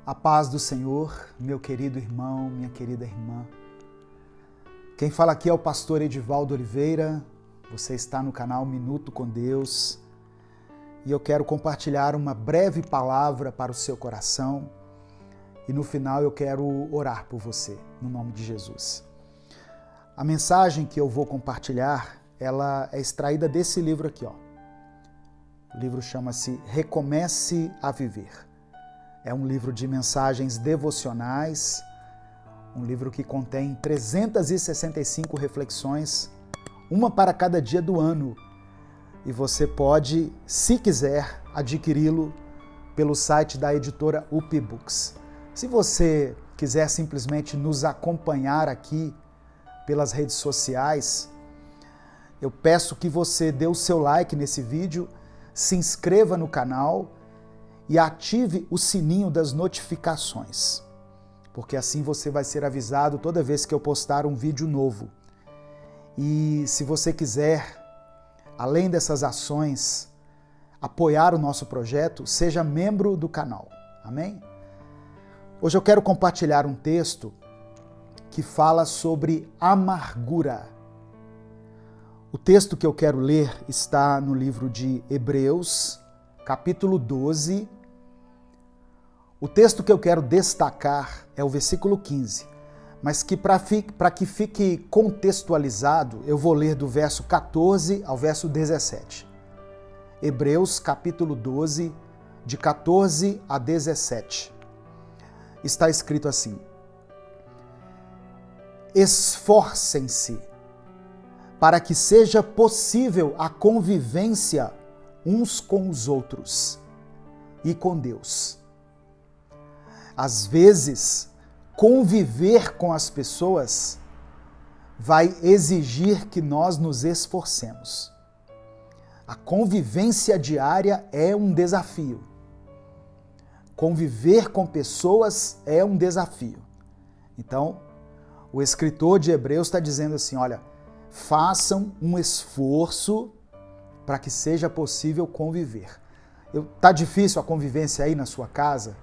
A paz do Senhor, meu querido irmão, minha querida irmã. Quem fala aqui é o pastor Edivaldo Oliveira. Você está no canal Minuto com Deus e eu quero compartilhar uma breve palavra para o seu coração e no final eu quero orar por você, no nome de Jesus. A mensagem que eu vou compartilhar, ela é extraída desse livro aqui, ó. O livro chama-se Recomece a Viver. É um livro de mensagens devocionais, um livro que contém 365 reflexões, uma para cada dia do ano. E você pode, se quiser, adquiri-lo pelo site da editora UP Books. Se você quiser simplesmente nos acompanhar aqui pelas redes sociais, eu peço que você dê o seu like nesse vídeo, se inscreva no canal e ative o sininho das notificações, porque assim você vai ser avisado toda vez que eu postar um vídeo novo. E se você quiser, além dessas ações, apoiar o nosso projeto, seja membro do canal. Amém? Hoje eu quero compartilhar um texto que fala sobre amargura. O texto que eu quero ler está no livro de Hebreus, capítulo 12. O texto que eu quero destacar é o versículo 15, mas que para que fique contextualizado, eu vou ler do verso 14 ao verso 17. Hebreus, capítulo 12, de 14 a 17. Está escrito assim: esforcem-se para que seja possível a convivência uns com os outros e com Deus. Às vezes, conviver com as pessoas vai exigir que nós nos esforcemos. A convivência diária é um desafio. Conviver com pessoas é um desafio. Então, o escritor de Hebreus está dizendo assim, olha, façam um esforço para que seja possível conviver. Tá difícil a convivência aí na sua casa,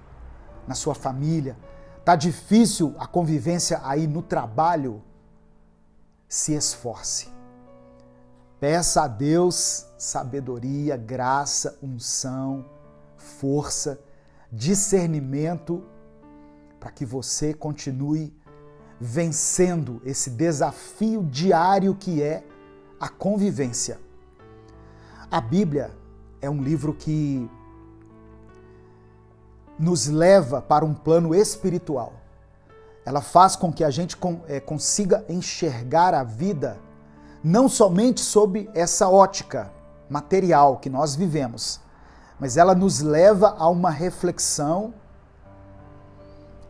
na sua família? Tá difícil a convivência aí no trabalho? Se esforce. Peça a Deus sabedoria, graça, unção, força, discernimento para que você continue vencendo esse desafio diário que é a convivência. A Bíblia é um livro que nos leva para um plano espiritual. Ela faz com que a gente consiga enxergar a vida não somente sob essa ótica material que nós vivemos, mas ela nos leva a uma reflexão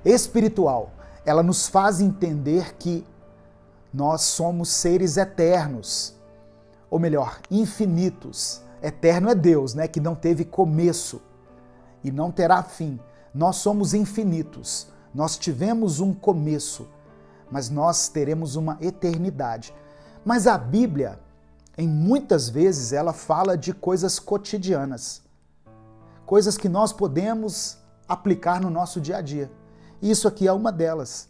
espiritual. Ela nos faz entender que nós somos seres eternos, ou melhor, infinitos. Eterno é Deus, né, que não teve começo e não terá fim. Nós somos infinitos. Nós tivemos um começo, mas nós teremos uma eternidade. Mas a Bíblia, em muitas vezes, ela fala de coisas cotidianas, coisas que nós podemos aplicar no nosso dia a dia. Isso aqui é uma delas.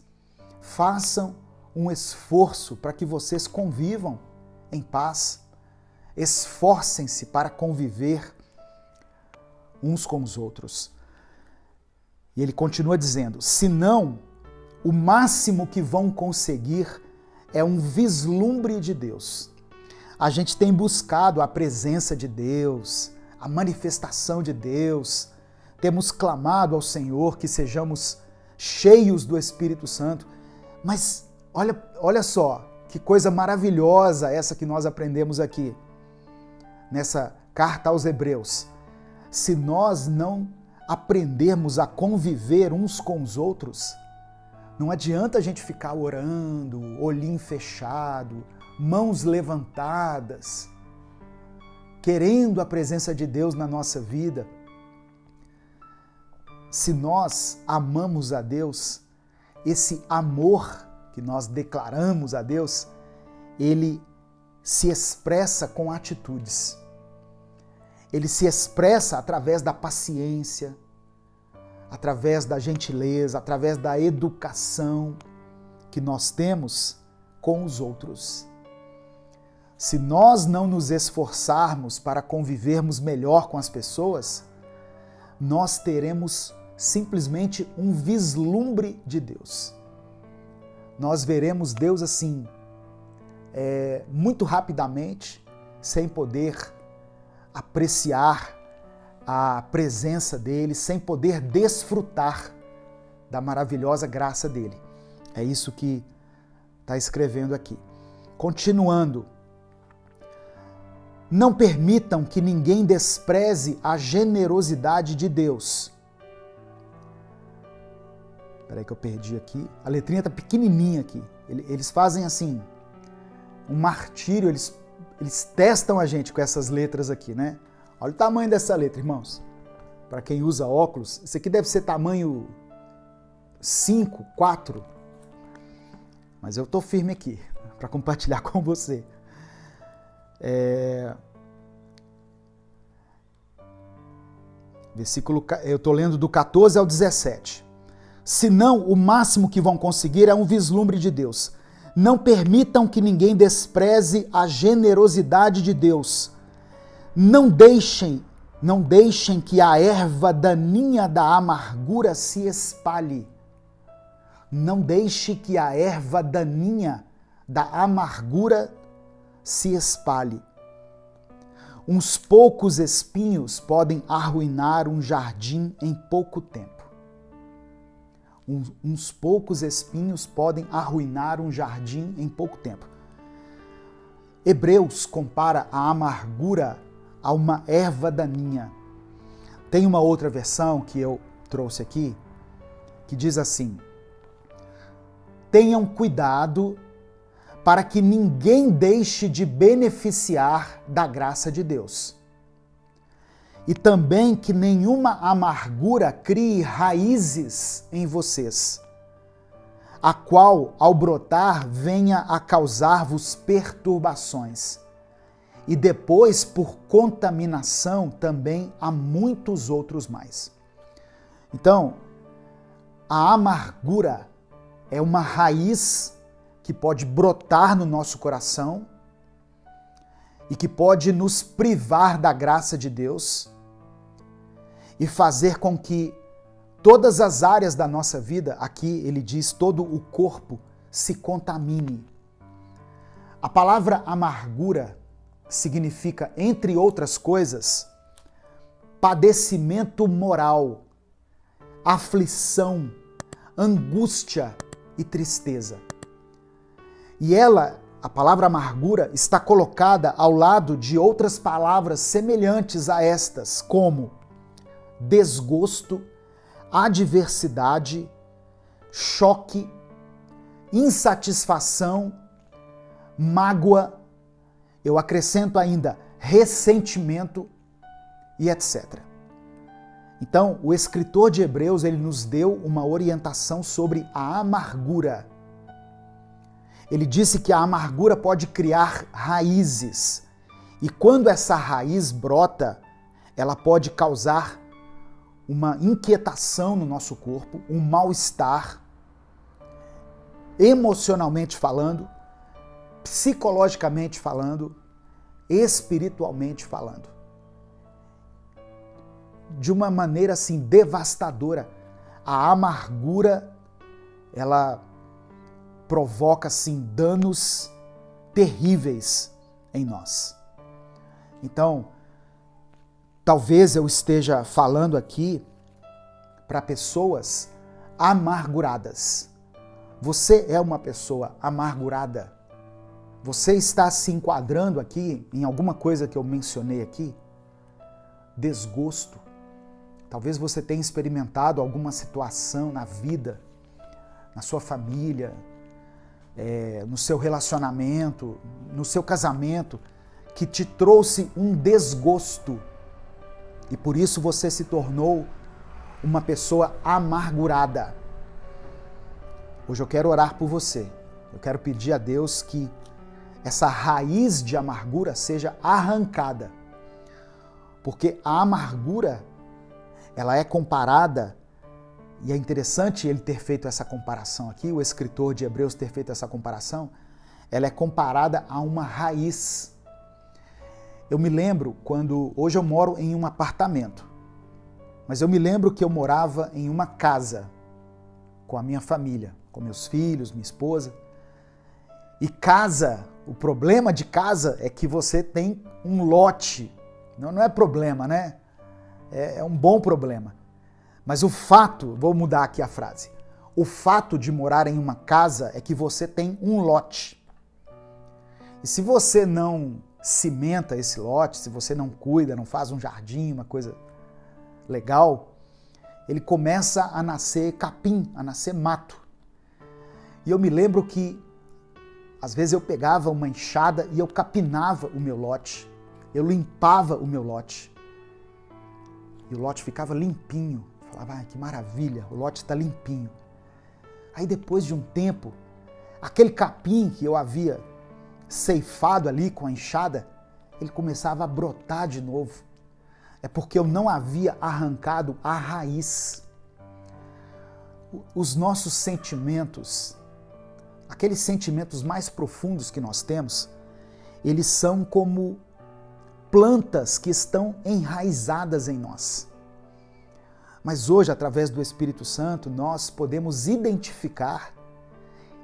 Façam um esforço para que vocês convivam em paz. Esforcem-se para conviver uns com os outros. E ele continua dizendo, senão, o máximo que vão conseguir é um vislumbre de Deus. A gente tem buscado a presença de Deus, a manifestação de Deus, temos clamado ao Senhor que sejamos cheios do Espírito Santo, mas olha só, que coisa maravilhosa essa que nós aprendemos aqui, nessa carta aos Hebreus. Se nós não aprendermos a conviver uns com os outros, não adianta a gente ficar orando, olhinho fechado, mãos levantadas, querendo a presença de Deus na nossa vida. Se nós amamos a Deus, esse amor que nós declaramos a Deus, ele se expressa com atitudes. Ele se expressa através da paciência, através da gentileza, através da educação que nós temos com os outros. Se nós não nos esforçarmos para convivermos melhor com as pessoas, nós teremos simplesmente um vislumbre de Deus. Nós veremos Deus assim, muito rapidamente, sem poder apreciar a presença dele, sem poder desfrutar da maravilhosa graça dele. É isso que está escrevendo aqui. Continuando. Não permitam que ninguém despreze a generosidade de Deus. Espera aí que eu perdi aqui. A letrinha está pequenininha aqui. Eles fazem assim, um martírio, eles testam a gente com essas letras aqui, né? Olha o tamanho dessa letra, irmãos. Para quem usa óculos, isso aqui deve ser tamanho 5, 4. Mas eu estou firme aqui para compartilhar com você. Eu estou lendo do 14 ao 17. Senão, o máximo que vão conseguir é um vislumbre de Deus. Não permitam que ninguém despreze a generosidade de Deus. Não deixem que a erva daninha da amargura se espalhe. Não deixe que a erva daninha da amargura se espalhe. Uns poucos espinhos podem arruinar um jardim em pouco tempo. Uns poucos espinhos podem arruinar um jardim em pouco tempo. Hebreus compara a amargura a uma erva daninha. Tem uma outra versão que eu trouxe aqui, que diz assim: tenham cuidado para que ninguém deixe de beneficiar da graça de Deus. E também que nenhuma amargura crie raízes em vocês, a qual, ao brotar, venha a causar-vos perturbações. E depois, por contaminação, também a muitos outros mais. Então, a amargura é uma raiz que pode brotar no nosso coração e que pode nos privar da graça de Deus e fazer com que todas as áreas da nossa vida, aqui ele diz todo o corpo, se contamine. A palavra amargura significa, entre outras coisas, padecimento moral, aflição, angústia e tristeza. E a palavra amargura, está colocada ao lado de outras palavras semelhantes a estas, como desgosto, adversidade, choque, insatisfação, mágoa, eu acrescento ainda ressentimento e etc. Então, o escritor de Hebreus, ele nos deu uma orientação sobre a amargura. Ele disse que a amargura pode criar raízes. E quando essa raiz brota, ela pode causar uma inquietação no nosso corpo, um mal-estar, emocionalmente falando, psicologicamente falando, espiritualmente falando. De uma maneira assim devastadora, a amargura, ela provoca assim danos terríveis em nós. Então, talvez eu esteja falando aqui para pessoas amarguradas. Você é uma pessoa amargurada? Você está se enquadrando aqui em alguma coisa que eu mencionei aqui? Desgosto. Talvez você tenha experimentado alguma situação na vida, na sua família, no seu relacionamento, no seu casamento, que te trouxe um desgosto. E por isso você se tornou uma pessoa amargurada. Hoje eu quero orar por você. Eu quero pedir a Deus que essa raiz de amargura seja arrancada. Porque a amargura, ela é comparada E é interessante ele ter feito essa comparação aqui, o escritor de Hebreus ter feito essa comparação. Ela é comparada a uma raiz. Eu me lembro quando... Hoje eu moro em um apartamento, mas eu me lembro que eu morava em uma casa com a minha família, com meus filhos, minha esposa. E casa, o problema de casa é que você tem um lote. Não é problema, né? É um bom problema. Mas o fato, vou mudar aqui a frase, o fato de morar em uma casa é que você tem um lote. E se você não cimenta esse lote, se você não cuida, não faz um jardim, uma coisa legal, ele começa a nascer capim, a nascer mato. E eu me lembro que às vezes eu pegava uma enxada e eu capinava o meu lote, eu limpava o meu lote. E o lote ficava limpinho. Falava, que maravilha, o lote está limpinho. Aí depois de um tempo, aquele capim que eu havia ceifado ali com a enxada, ele começava a brotar de novo. É porque eu não havia arrancado a raiz. Os nossos sentimentos, aqueles sentimentos mais profundos que nós temos, eles são como plantas que estão enraizadas em nós. Mas hoje, através do Espírito Santo, nós podemos identificar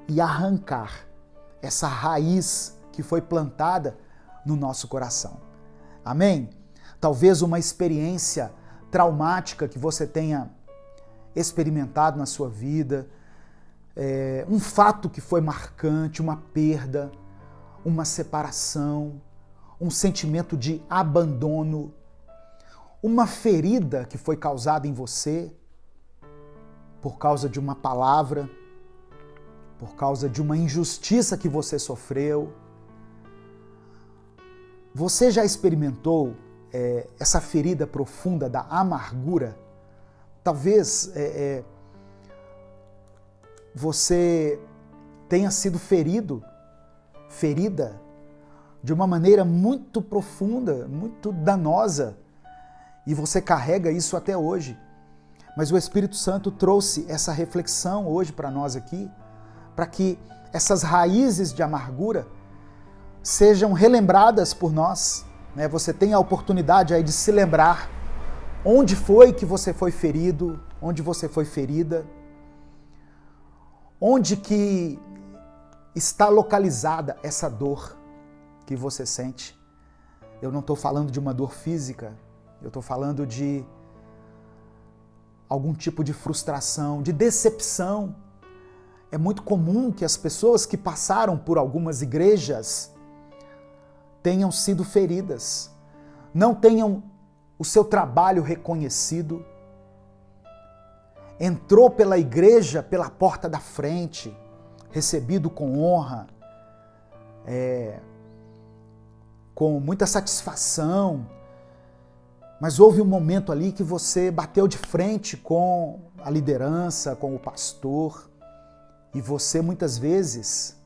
e arrancar essa raiz que foi plantada no nosso coração. Amém? Talvez uma experiência traumática que você tenha experimentado na sua vida, um fato que foi marcante, uma perda, uma separação, um sentimento de abandono, uma ferida que foi causada em você por causa de uma palavra, por causa de uma injustiça que você sofreu. Você já experimentou essa ferida profunda da amargura? Talvez você tenha sido ferida de uma maneira muito profunda, muito danosa, e você carrega isso até hoje. Mas o Espírito Santo trouxe essa reflexão hoje para nós aqui, para que essas raízes de amargura sejam relembradas por nós. Você tem a oportunidade aí de se lembrar onde foi que você foi ferido, onde você foi ferida, onde que está localizada essa dor que você sente. Eu não estou falando de uma dor física, eu estou falando de algum tipo de frustração, de decepção. É muito comum que as pessoas que passaram por algumas igrejas tenham sido feridas, não tenham o seu trabalho reconhecido, entrou pela igreja pela porta da frente, recebido com honra, com muita satisfação, mas houve um momento ali que você bateu de frente com a liderança, com o pastor, e você muitas vezes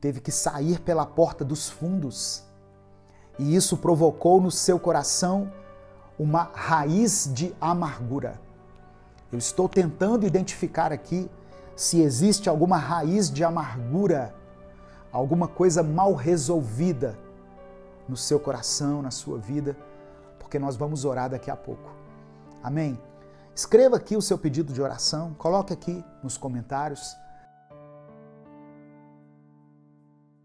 teve que sair pela porta dos fundos, e isso provocou no seu coração uma raiz de amargura. Eu estou tentando identificar aqui se existe alguma raiz de amargura, alguma coisa mal resolvida no seu coração, na sua vida, porque nós vamos orar daqui a pouco. Amém? Escreva aqui o seu pedido de oração, coloque aqui nos comentários.